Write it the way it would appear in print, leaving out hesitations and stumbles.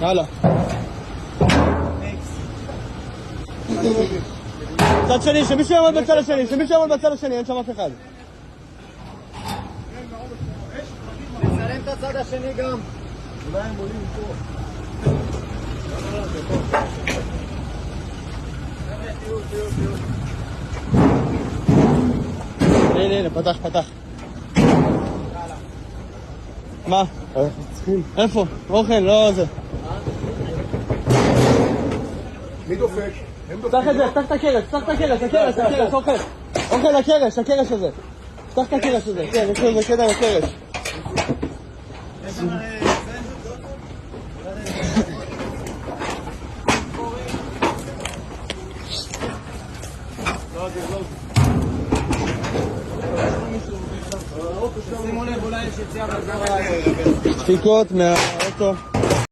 יאללה. צד שני, שמישהו יעמוד בצד השני, שמישהו יעמוד בצד השני, אין שם אף אחד. נצלם את הצד השני גם. אולי הם עולים פה. הנה, פתח. מה? איפה? אוכל, לא זה. מי דופק? פתח את זה, פתח את הקרש, אוכל. אוכל הקרש הזה. פתח את הקרש הזה, כן, יש לו קטע לקרש. שימו לב, אולי יש יציאה בזרה. דפיקות מהאוטו.